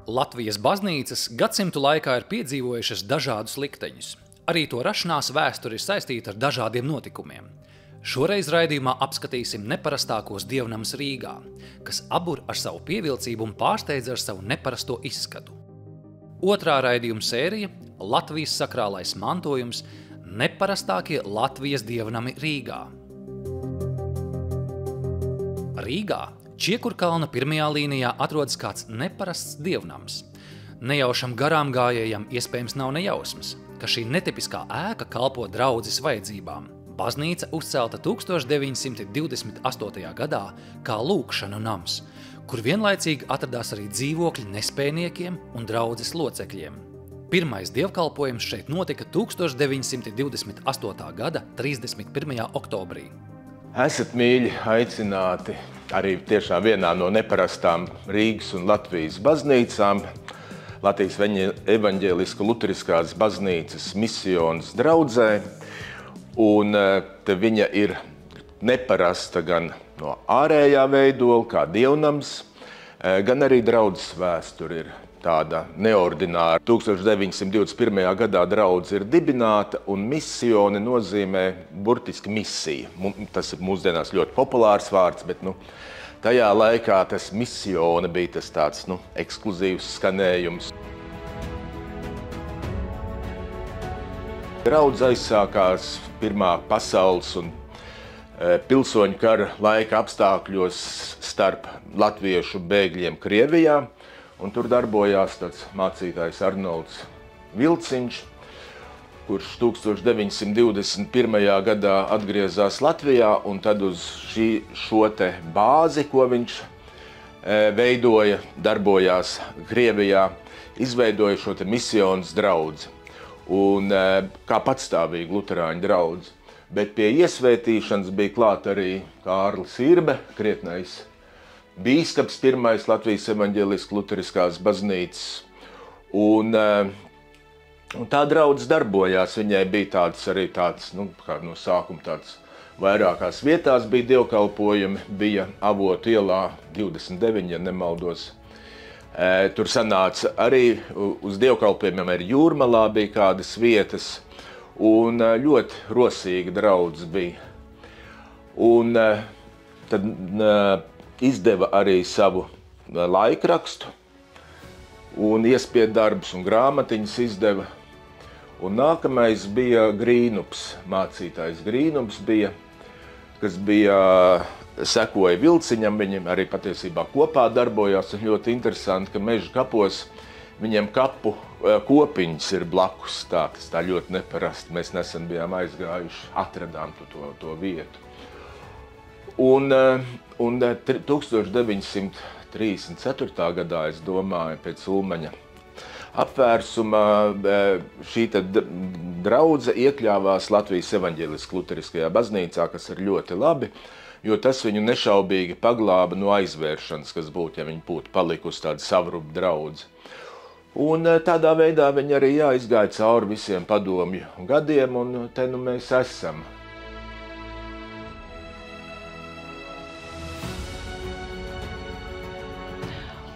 Latvijas baznīcas gadsimtu laikā ir piedzīvojušas dažādus likteņus. Arī to rašanās vēsture ir saistīta ar dažādiem notikumiem. Šoreiz raidījumā apskatīsim neparastākos dievnamus Rīgā, kas abur ar savu pievilcību un pārsteidz ar savu neparasto izskatu. Otrā raidījuma sērija – Latvijas sakrālais mantojums – neparastākie Latvijas dievnami Rīgā. Rīgā Čiekurkalna pirmajā līnijā atrodas kāds neparasts dievnams. Nejaušam garām gājējam iespējams nav nejausmas, ka šī netipiskā ēka kalpo draudzes vajadzībām. Baznīca uzcelta 1928. gadā kā lūgšanu nams, kur vienlaicīgi atradās arī dzīvokļi nespējniekiem un draudzes locekļiem. Pirmais dievkalpojums šeit notika 1928. gada 31. oktobrī. Esat mīļi aicināti arī tiešām vienā no neparastām Rīgas un Latvijas baznīcām, Latvijas evaņģēliska luteriskās baznīcas misionas draudzē. Un te viņa ir neparasta gan no ārējā veidola, kā dievnams, gan arī draudzes vēsture ir tāda neordināra. 1921. gadā draudze ir dibināta, un misione nozīmē burtiski misija. Tas ir mūsdienās ļoti populārs vārds, bet tajā laikā tas misione bija tas tāds ekskluzīvs skanējums. Draudze aizsākās Pirmā pasaules un pilsoņu kara laika apstākļos starp latviešu bēgļiem Krievijā, un tur darbojās tāds mācītājs Arnolds Vilciņš, kurš 1921. gadā atgriezās Latvijā, un tad uz šo te bāzi, ko viņš veidoja, darbojās Krievijā, izveidoja šo te misionas draudzi. Un kā patstāvīga luterāņu draudze. Bet pie iesvētīšanas bija klāt arī Kārlis Irbe, krietnais bīskaps, pirmais Latvijas evaņģēliska luteriskās baznīcas. Un tā draudze darbojās, viņai bija tāds, kā no sākuma tāds vairākās vietās bija dievkalpojumi, bija Avotu ielā 29, ja nemaldos. Tur sanāca arī uz dievkalpojumiem, arī Jūrmalā bija kādas vietas, un ļoti rosīga draudze bija. Un tad izdeva arī savu laikrakstu, un iespiedarbus un grāmatiņas izdeva. Un nākamais bija Grīnups, mācītājs Grīnups bija, kas sekoja Vilciņam, viņi arī patiesībā kopā darbojās, un ļoti interesanti, ka Meža kapos viņiem kapu kopiņas ir blakus, tas tā ļoti neparasti. Mēs nesen bijām aizgājuši, atradām to vietu. Un 1934. gadā, es domāju, pēc Ulmaņa apvērsuma, šī draudze iekļāvās Latvijas evaņģēliskajā luteriskajā baznīcā, kas ir ļoti labi, jo tas viņu nešaubīgi paglāba no aizvēršanas, kas būtu, ja viņi būtu palikusi tāda savrupa draudze. Un tādā veidā viņi arī izgāja cauri visiem padomju gadiem, un te mēs esam.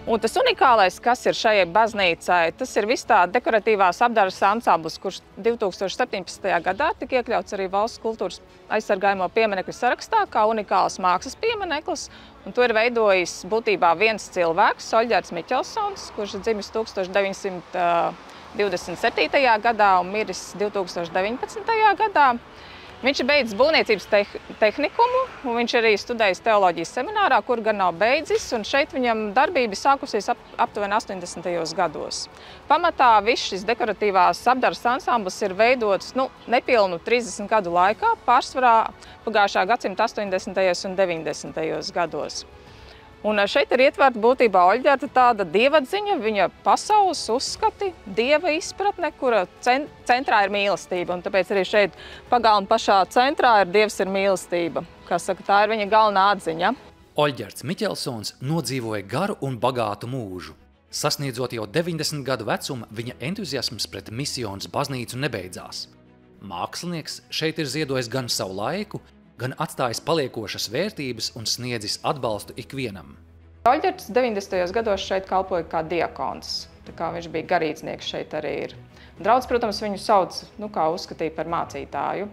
Un tas unikālais, kas ir šajai baznīcai, tas ir viss tā dekoratīvās apdares ansamblis, kurš 2017. gadā tika iekļauts arī valsts kultūras aizsargājamo pieminekļu sarakstā kā unikāls mākslas piemineklis. Un to ir veidojis būtībā viens cilvēks, Oļģerts Miķelsons, kurš ir dzimis 1927. gadā un miris 2019. gadā. Viņš ir beidzis būvniecības tehnikumu, un viņš arī studējis teoloģijas seminārā, kur gan nav beidzis, un šeit viņam darbība sākusies aptuveni 80. gados. Pamatā viss šis dekoratīvās apdares ansamblis ir veidots nepilnu 30 gadu laikā, pārsvarā pagājušā gadsimta 80. un 90. gados. Un šeit ir ietverta būtībā Oļģerta tāda dievadziņa, viņa pasaules uzskati, dieva izpratne, kura centrā ir mīlestība. Un tāpēc arī šeit pagalma pašā centrā ir Dievs ir mīlestība. Kā saka, tā ir viņa galvenā atziņa. Oļģerts Miķelsons nodzīvoja garu un bagātu mūžu. Sasniedzot jau 90 gadu vecumu, viņa entuziasms pret misionas baznīcu nebeidzās. Mākslinieks šeit ir ziedojis gan savu laiku, gan atstājis paliekošas vērtības un sniedzis atbalstu ikvienam. Oļģerts 90. gados šeit kalpoja kā diakons. Tā kā viņš bija garīdznieks, šeit arī ir. Draudz, protams, viņu sauc, kā uzskatīja par mācītāju.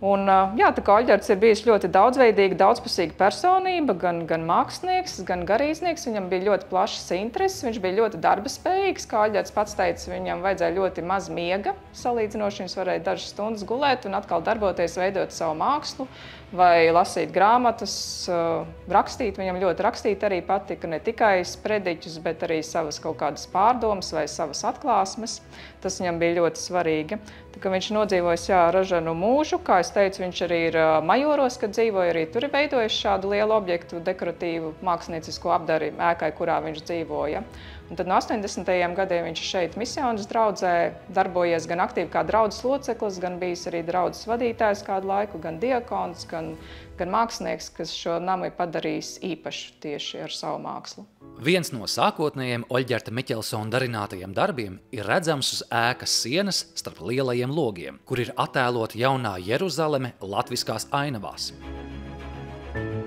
Un, jā, tā kā Oļģerts ir bijis ļoti daudzveidīga, daudzpusīga personība, gan mākslinieks, gan garīdznieks. Viņam bija ļoti plašas intereses, viņš bija ļoti darbaspējīgs. Kā Oļģerts pats teica, viņam vajadzēja ļoti maz miega. Salīdzinoši viņš varēja dažas stundas gulēt un atkal darboties, veidot savu mākslu vai lasīt grāmatas, rakstīt. Viņam ļoti rakstīt arī patika, ne tikai sprediķus, bet arī savas kaut kādas pārdomas vai savas atklāsmes. Tas viņam bija ļoti svarīgi. Tā kā viņš nodzīvojis ražanu mūžu, kā es teicu, viņš arī ir Majoros, kad dzīvoja, arī tur ir veidojis šādu lielu objektu, dekoratīvu māksliniecisko apdari ēkai, kurā viņš dzīvoja. Un tad no 80. gadiem viņš šeit Misjonas draudzē darbojies gan aktīvi kā draudzes loceklis, gan bijis arī draudzes vadītājs kādu laiku, gan diakons, gan mākslinieks, kas šo namu ir padarījis īpašu tieši ar savu mākslu. Viens no sākotnējiem Oļģerta Miķelsona darinātajiem darbiem ir redzams uz ēkas sienas starp lielajiem logiem, kur ir attēlota jaunā Jeruzaleme latviskās ainavās.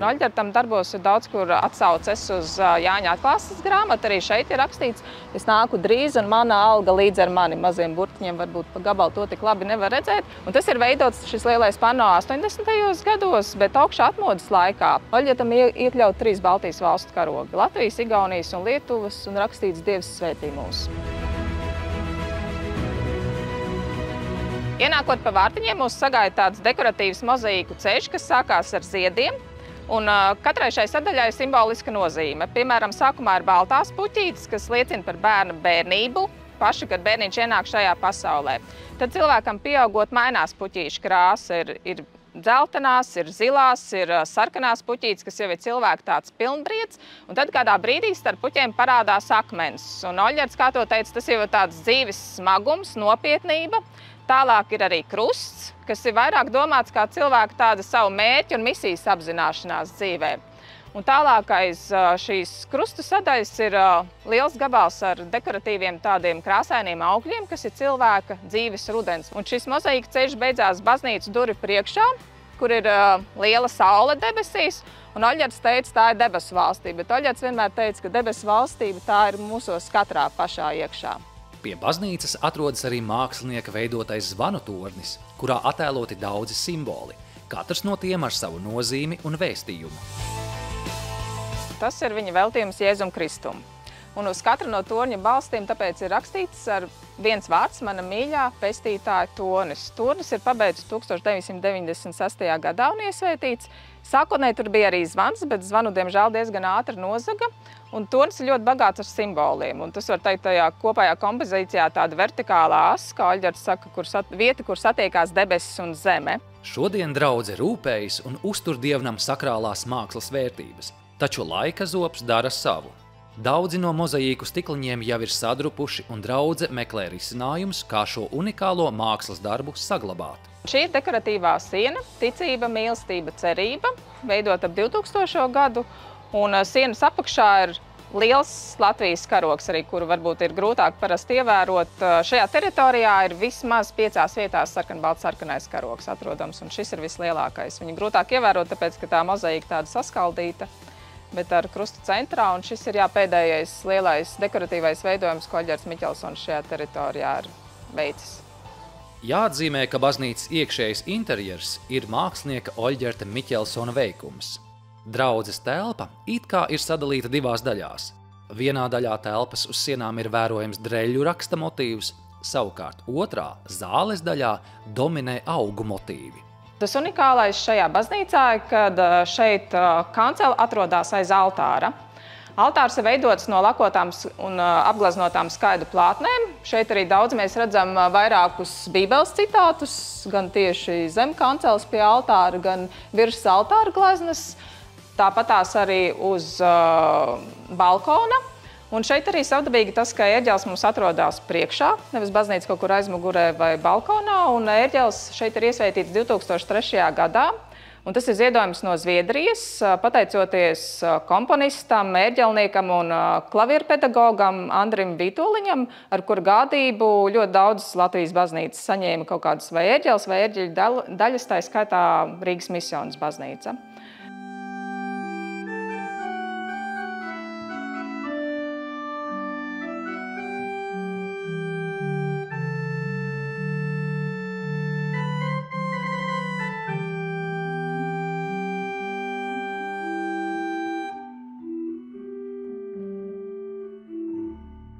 Oļģertam darbos ir daudz, kur atsauces uz Jāņa atklāsmes grāmatu. Arī šeit ir rakstīts, es nāku drīz un mana alga līdz ar mani. Maziem burtiņiem varbūt pa gabalu to tik labi nevar redzēt. Un tas ir veidots šis lielais pano 80. gados, bet augšā atmodas laikā Oļģertam iekļaut 3 Baltijas valstu karogi – Latvijas, Igaunijas un Lietuvas, un rakstīts Dievs svētī mūs. Ienākot pa vārtiņiem, mūs sagaida tāds dekoratīvs mozaīku ceļš, kas sākās ar ziediem. Un katrai šai sadaļai ir simboliska nozīme. Piemēram, sākumā ir baltās puķītes, kas liecina par bērna bērnību, paši, kad bērniņš ienāk šajā pasaulē. Tad cilvēkam pieaugot mainās puķīšu krāsa, ir dzeltenās, ir zilās, ir sarkanās puķītes, kas jau ir cilvēka tāds pilnbrieds, un tad kādā brīdī starp puķiem parādās akmens. Un Oļģerts, kā to teica, tas jau ir tāds dzīves smagums, nopietnība. Tālāk ir arī krusts, kas ir vairāk domāts kā cilvēka tāda savu mērķu un misijas apzināšanās dzīvē. Un tālāk aiz šīs krustu sadaļas ir liels gabals ar dekoratīviem tādiem krāsainiem augļiem, kas ir cilvēka dzīves rudens. Un šis mozaīka ceļš beidzās baznīcas durvju priekšā, kur ir liela saule debesīs. Un Oļģerts teica, tā ir debesu valstība, bet Oļģerts vienmēr teica, ka debesu valstība tā ir mūsos katrā pašā iekšā. Pie baznīcas atrodas arī mākslinieka veidotais zvanu tornis, kurā attēloti daudzi simboli, katrs no tiem ar savu nozīmi un vēstījumu. Tas ir viņa veltījums Jēzum Kristum. Un uz katru no torņa balstīm tāpēc ir rakstīts ar viens vārds, mana mīļā pestītāja tornis. Tornis ir pabeidts 1996. gadā un iesvētīts. Sākotnēji tur bija arī zvans, bet zvanu, diemžēl, diezgan ātri nozaga. Un tornis ir ļoti bagāts ar simboliem. Un tas var teikt tajā kopējā kompozīcijā tāda vertikālā asa, kā Oļģerts saka, vieta, kur satiekās debesis un zeme. Šodien draudze rūpējas un uztur dievnam sakrālās mākslas vērtības, taču laika zobs dara savu. Daudzi no mozaīku stikliņiem jau ir sadrupuši, un draudze meklē risinājumus, kā šo unikālo mākslas darbu saglabāt. Šī ir dekoratīvā siena, ticība, mīlestība, cerība, veidota ap 2000. gadu, un sienas apakšā ir liels Latvijas karogs, arī kuru varbūt ir grūtāk parasti ievērot. Šajā teritorijā ir vismaz 5 vietās sarkanbalts-sarkanais karogs atrodams, un šis ir vislielākais. Viņu grūtāk ievērot, tāpēc, ka tā mozaīka tāda saskaldīta, bet ar krustu centrā, un šis ir pēdējais lielais dekoratīvais veidojums, ko Oļģerts Miķelsons šajā teritorijā ir veicis. Jāatzīmē, ka baznīcas iekšējais interjers ir mākslinieka Oļģerta Miķelsona veikums. Draudzes telpa it kā ir sadalīta 2 daļās. Vienā daļā telpas uz sienām ir vērojams dreļu raksta motīvs, savukārt otrā, zāles daļā, dominē augu motīvi. Tas unikālais šajā baznīcā ir, kad šeit kancela atrodas aiz altāra. Altārs ir veidots no lakotām un apgleznotām skaidu plātnēm. Šeit arī daudz mēs redzam vairākus bībeles citātus, gan tieši zem kanceles pie altāra, gan virs altāra gleznas. Tāpatās arī uz balkona. Un šeit arī savdabīgi tas, ka ērģeles mums atrodas priekšā, nevis baznīca kaut kur aizmugurē vai balkonā, un ērģeles šeit ir iesvētīts 2003. gadā. Un tas ir ziedojums no Zviedrijas, pateicoties komponistam, ērģelniekam un klavierpedagogam Andrim Vītoliņam, ar kuru gādību ļoti daudz Latvijas baznīcas saņēma kaut kādas vai ērģeles vai ērģeļu daļas, tā skaitā Rīgas Misjonas baznīca.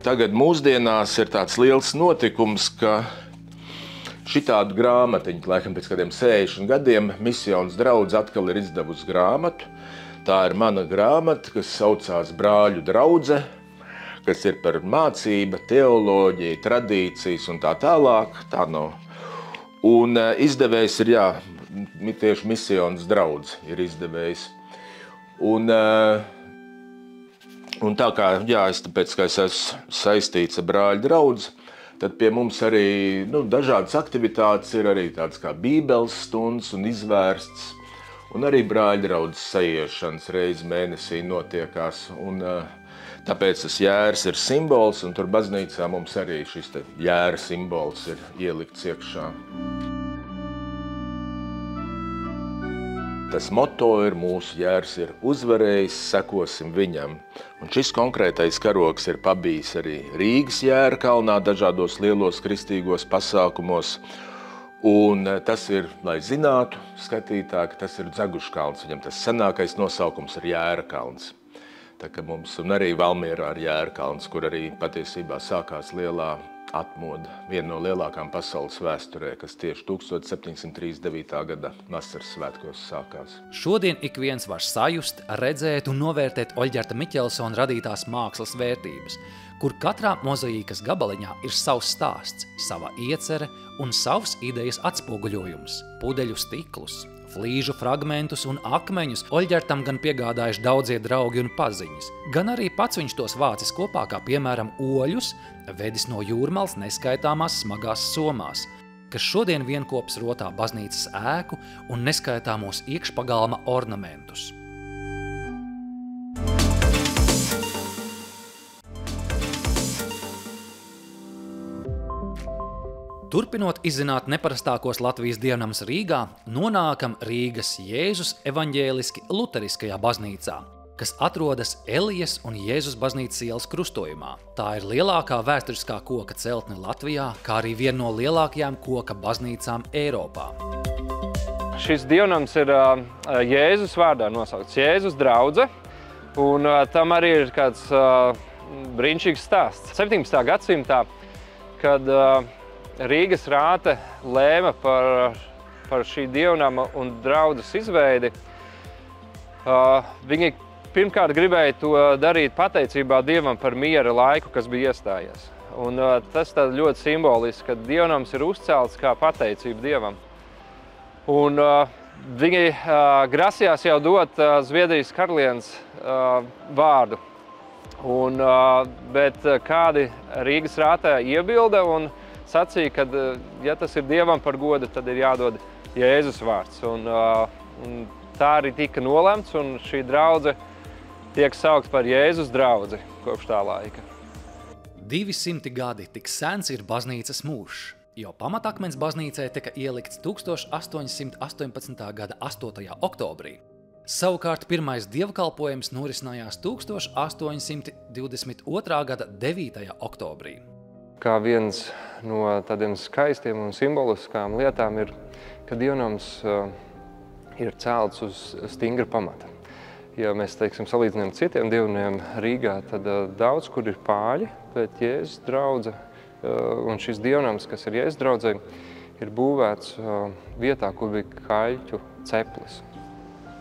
Tagad mūsdienās ir tāds liels notikums, ka šitādu grāmatiņu, laikam pēc kādiem 60 gadiem, Misijas draudze atkal ir izdevusi grāmatu. Tā ir mana grāmata, kas saucās Brāļu draudze, kas ir par mācību, teoloģiju, tradīcijas un tā tālāk. Tā nav. Un izdevējs ir, tieši Misijas draudze ir izdevējs. Un tā kā, tāpēc, ka es esmu saistīts ar Brāļu draudzi, tad pie mums arī dažādas aktivitātes ir arī tādas kā bībeles stundas un izvērsts. Un arī Brāļu draudzes saiešanas reizi mēnesī notiekās. Un tāpēc tas jērs ir simbols, un tur baznīcā mums arī šis jēra simbols ir ielikts iekšā. Tas moto ir mūsu jērs ir uzvarējis, sekosim viņam. Un šis konkrētais karogs ir pabijis arī Rīgas jēra kalnā dažādos lielos kristīgos pasākumos. Un tas ir, lai zinātu skatītāji, ka tas ir Dzeguškalns. Viņam tas senākais nosaukums ir Jēra kalns. Tā kā mums un arī Valmierā ir Jēra kalns, kur arī patiesībā sākās lielā atmoda, viena no lielākām pasaules vēsturē, kas tieši 1739. gada vasaras svētkos sākās. Šodien ik viens var sajust, redzēt un novērtēt Oļģerta Miķelsona radītās mākslas vērtības, kur katrā mozaīkas gabaliņā ir savs stāsts, sava iecere un savs idejas atspoguļojums, pudeļu stiklus, flīžu fragmentus un akmeņus Oļģertam gan piegādājuši daudzie draugi un paziņas, gan arī pats viņš tos vācis kopā, kā piemēram oļus, vedis no Jūrmalas neskaitāmās smagās somās, kas šodien vienkops rotā baznīcas ēku un neskaitāmos iekšpagalma ornamentus. Turpinot izzināt neparastākos Latvijas dievnams Rīgā, nonākam Rīgas Jēzus evaņģēliski luteriskajā baznīcā, kas atrodas Elijas un Jēzus baznīcas ielas krustojumā. Tā ir lielākā vēsturiskā koka celtne Latvijā, kā arī viena no lielākajām koka baznīcām Eiropā. Šis dievnams ir Jēzus vārdā nosaukts, Jēzus draudze, un tam arī ir kāds brīnišķīgs stāsts. 17. gadsimtā, kad Rīgas rāte lēma par šī dievnama un draudzes izveidi. Viņi pirmkārt gribēja to darīt pateicībā Dievam par miera laiku, kas bija iestājies. Un tas ļoti simboliski, ka dievnams ir uzcelts kā pateicība Dievam. Un viņi grasījās jau dot Zviedrijas karalienes vārdu. Bet kādi Rīgas rātē iebilda un sacīja, ka, ja tas ir Dievam par godu, tad ir jādod Jēzus vārds. Un tā arī tika nolemts, un šī draudze tiek saukta par Jēzus draudzi kopš tā laika. 200 gadi tik sens ir baznīcas mūžs, jo pamatakmens baznīcai tika ielikts 1818. gada 8. oktobrī. Savukārt pirmais dievkalpojums norisinājās 1822. gada 9. oktobrī. Kā viens no tādiem skaistiem un simboliskām lietām ir, ka dievnams ir celts uz stingra pamata. Ja mēs, salīdzinām citiem dievnamiem Rīgā, tad daudz kur ir pāļi, bet Jēzus draudze un šis dievnams, kas ir Jēzus draudzei, ir būvēts vietā, kur bija kaļķu ceplis.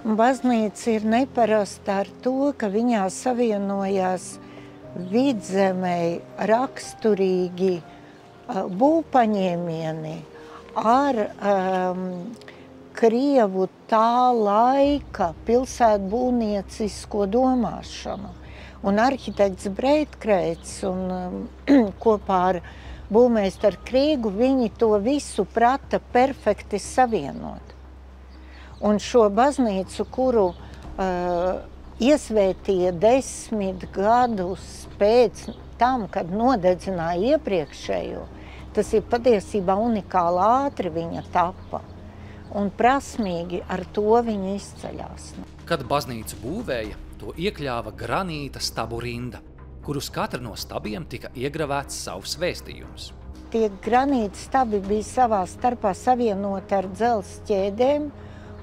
Baznīca ir neparasta ar to, ka viņā savienojās vidzemei raksturīgi būvpaņēmieni ar Krievu tā laika pilsētbūvniecisko domāšanu. Un arhitekts Breitkreits un kopā ar būvmeistaru Krīgu viņi to visu prata perfekti savienot. Un šo baznīcu, kuru iesvētīja 10 gadus pēc tam, kad nodedzināja iepriekšējo, tas ir patiesībā unikāli ātri viņa tapa. Un prasmīgi ar to viņa izceļās. Kad baznīcu būvēja, to iekļāva granīta stabu rinda, kur uz katru no stabiem tika iegravēts savs vēstījums. Tie granīta stabi bija savā starpā savienoti ar dzelzs ķēdēm,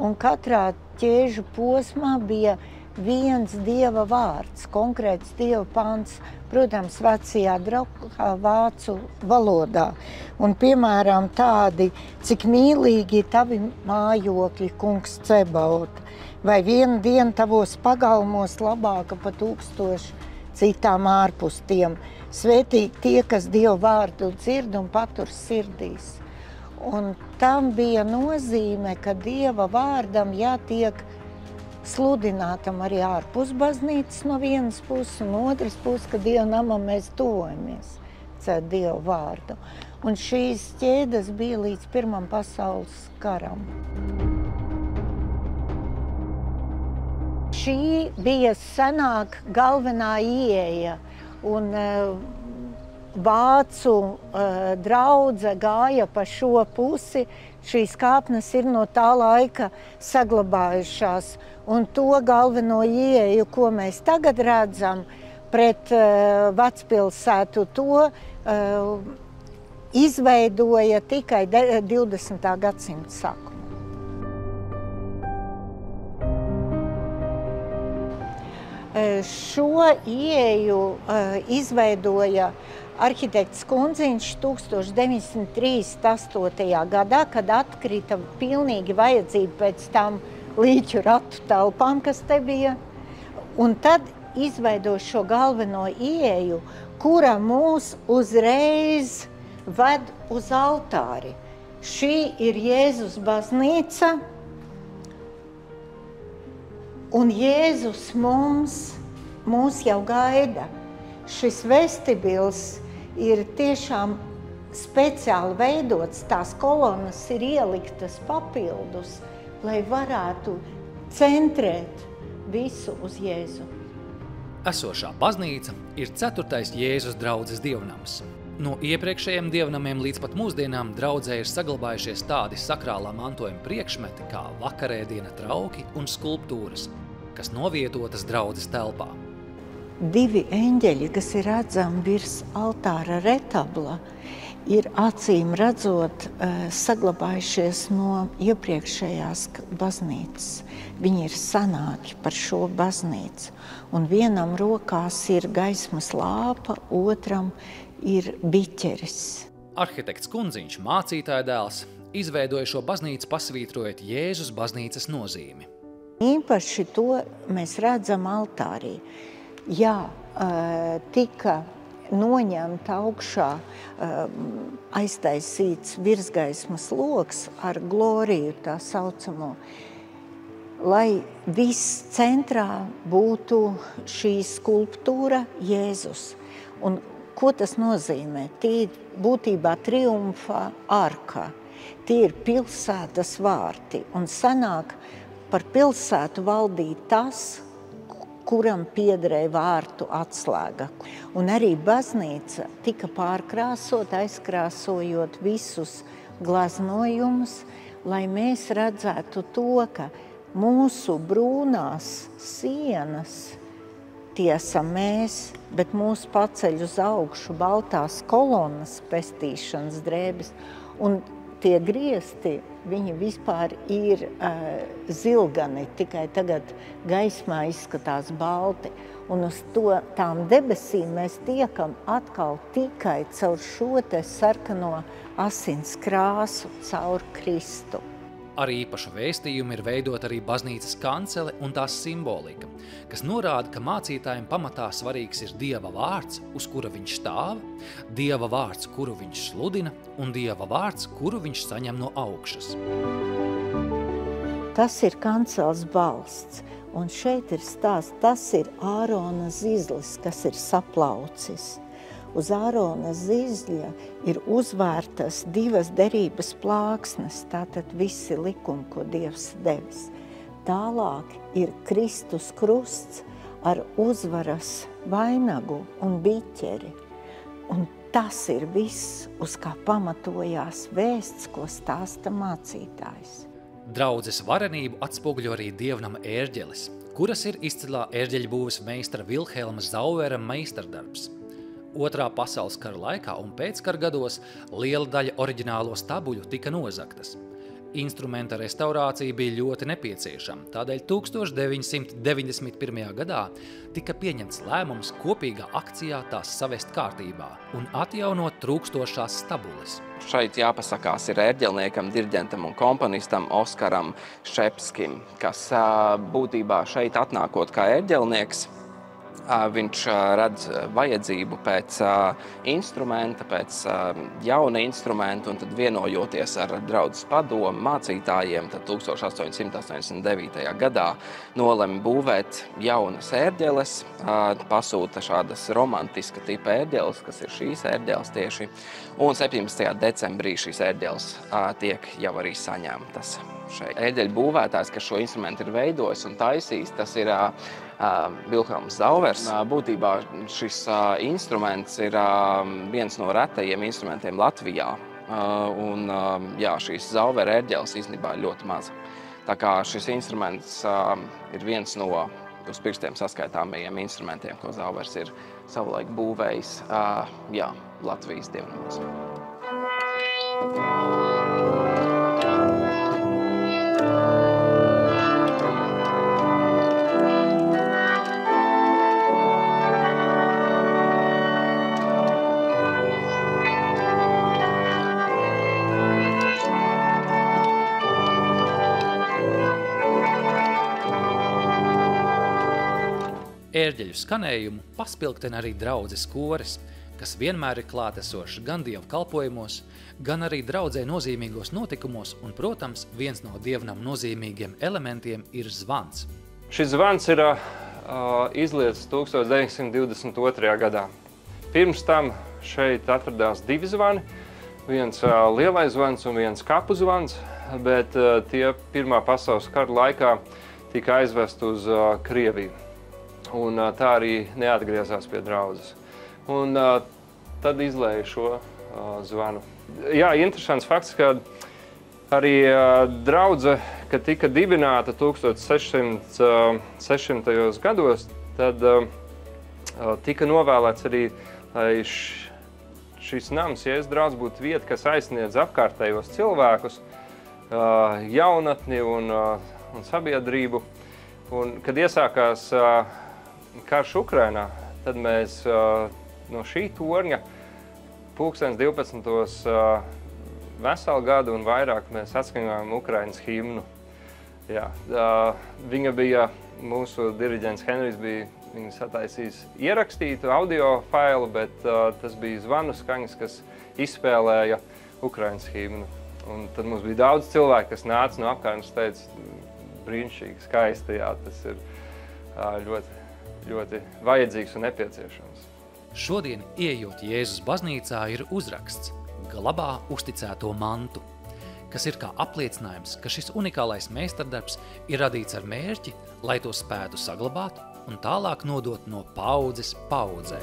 un katrā ķēžu posmā bija viens Dieva vārds, konkrēts Dieva pants, protams, vecajā draugā vācu valodā. Un, piemēram, tādi, cik mīlīgi tavi mājokļi, kungs Cebaota, vai viena diena tavos pagalmos labāka pa 1000 citām ārpus tiem. Svētīgi tie, kas Dieva vārdu dzird un patur sirdīs. Un tam bija nozīme, ka Dieva vārdam jātiek sludinātam arī ārpus baznīcas no vienas puses, un otras puses, ka Dieva namam mēs tuvojamies caur Dieva vārdu. Un šīs ķēdes bija līdz Pirmam pasaules karam. Šī bija senāk galvenā ieeja, un vācu draudze gāja pa šo pusi. Šīs kāpnes ir no tā laika saglabājušās, un to galveno ieeju, ko mēs tagad redzam pret vecpilsētu, to izveidoja tikai 20. gadsimta sākumā. Šo ieeju izveidoja arhitekts Kundziņš 1938. gadā, kad atkrita pilnīgi vajadzība pēc tām līķu ratu telpām, kas te bija. Un tad izveidoja šo galveno ieeju, kura mūs uzreiz ved uz altāri. Šī ir Jēzus baznīca, un Jēzus mūs jau gaida. Šis vestibils ir tiešām speciāli veidots, tās kolonas ir ieliktas papildus, lai varētu centrēt visu uz Jēzu. Esošā baznīca ir 4. Jēzus draudzes dievnams. No iepriekšējiem dievnamiem līdz pat mūsdienām draudzē ir saglabājušies tādi sakrālā mantojuma priekšmeti kā vakarēdiena trauki un skulptūras, kas novietotas draudzes telpā. 2 eņģeļi, kas ir redzami virs altāra retabla, ir acīm redzot saglabājušies no iepriekšējās baznīcas. Viņi ir senāki par šo baznīcu. Un vienam rokās ir gaismas lāpa, otram ir biķeris. Arhitekts Kundziņš, mācītāja dēls, izveidoja šo baznīcu pasvītrojot Jēzus baznīcas nozīmi. Īpaši to mēs redzam altārī. Jā, tika noņemta augšā aiztaisīts virsgaismas loks ar gloriju tā saucamo, lai viss centrā būtu šī skulptūra Jēzus. Un ko tas nozīmē? Tie ir būtībā triumfa arka, tie ir pilsētas vārti, un senāk par pilsētu valdīja tas, kuram piederēja vārtu atslēga. Un arī baznīca tika pārkrāsot, aizkrāsojot visus gleznojumus, lai mēs redzētu to, ka mūsu brūnās sienas, tie esam mēs, bet mūs paceļ uz augšu baltās kolonas, pestīšanas drēbes, un tie griesti, viņi vispār ir zilgani, tikai tagad gaismā izskatās balti. Un uz tām debesīm mēs tiekam atkal tikai caur šo te sarkano asins krāsu, caur Kristu. Ar īpašu vēstījumu ir veidot arī baznīcas kancele un tās simbolika, kas norāda, ka mācītājiem pamatā svarīgs ir Dieva vārds, uz kura viņš stāv, Dieva vārds, kuru viņš sludina, un Dieva vārds, kuru viņš saņem no augšas. Tas ir kanceles balsts, un šeit ir stāsts, tas ir Ārona zizlis, kas ir saplaucis. Uz Ārona zizļa ir uzvērtas 2 derības plāksnes, tātad visi likumi, ko Dievs devis. Tālāk ir Kristus krusts ar uzvaras vainagu un biķeri. Un tas ir viss, uz kā pamatojās vēsts, ko stāsta mācītājs. Draudzes varenību atspoguļo arī dievnama ērģeles, kuras ir izcilā ērģeļbūves meistara Vilhelma Zauera meistardarbs. 2. pasaules kara laikā un pēckara gados liela daļa oriģinālo stabuļu tika nozagtas. Instrumenta restaurācija bija ļoti nepieciešama, tādēļ 1991. gadā tika pieņemts lēmums kopīgā akcijā tās savest kārtībā un atjaunot trūkstošās stabules. Šeit jāpasakās ir ērģelniekam, diriģentam un komponistam Oskaram Šepskim, kas būtībā šeit atnākot kā ērģelnieks, viņš redz vajadzību pēc instrumenta, pēc jauna instrumenta, un tad vienojoties ar draudzes padomu mācītājiem, tad 1889. gadā nolem būvēt jaunas ērģeles, pasūta šādas romantiska tipa ērģeles, kas ir šīs ērģeles tieši, un 17. decembrī šīs ērģeles tiek jau arī saņemtas. Ērģeļu būvētājs, kas šo instrumentu ir veidojis un taisījis, tas ir Vilhelms Zauvers. Būtībā šis instruments ir viens no retajiem instrumentiem Latvijā. Un šīs Zauvera ērģeles īstenībā ir ļoti maza. Tā kā šis instruments ir viens no uz pirkstiem saskaitāmajiem instrumentiem, ko Zauvers ir savulaik būvējis Latvijas dievnamos. Ērģeļu skanējumu paspilgtina arī draudzes koris, kas vienmēr ir klātesošs gan dievu kalpojumos, gan arī draudzē nozīmīgos notikumos, un, protams, viens no dievnam nozīmīgiem elementiem ir zvans. Šis zvans ir izlietas 1922. gadā. Pirms tam šeit atradās divi zvani, viens lielais zvans un viens kapu zvans, bet tie Pirmā pasaules kara laikā tika aizvest uz Krieviju. Un tā arī neatgriezās pie draudzes. Un tad izlēja šo zvanu. Jā, interesants fakts, ka arī draudze, kad tika dibināta 1600. gados, tad tika novēlēts arī, lai šis nams, Jēzus draudz, būtu vieta, kas aizsniedz apkārtējos cilvēkus, jaunatni un sabiedrību. Un, kad iesākās karš Ukrainā, tad mēs no šī torņa 12. Veselu gadu un vairāk mēs atskaņojām Ukrainas himnu. Jā, viņa bija, mūsu diriģents Henrijs bija viņa sataisījis ierakstītu audio failu, bet tas bija zvanu skaņas, kas izspēlēja Ukrainas himnu. Un tad mums bija daudz cilvēku, kas nāca no apkārtnes, teica, brīnišķīgi, skaisti, jā, tas ir ļoti vajadzīgs un nepieciešams. Šodien, ieejot Jēzus baznīcā, ir uzraksts "Glabā uzticēto mantu", kas ir kā apliecinājums, ka šis unikālais meistardarbs ir radīts ar mērķi, lai to spētu saglabāt un tālāk nodot no paudzes paudzē.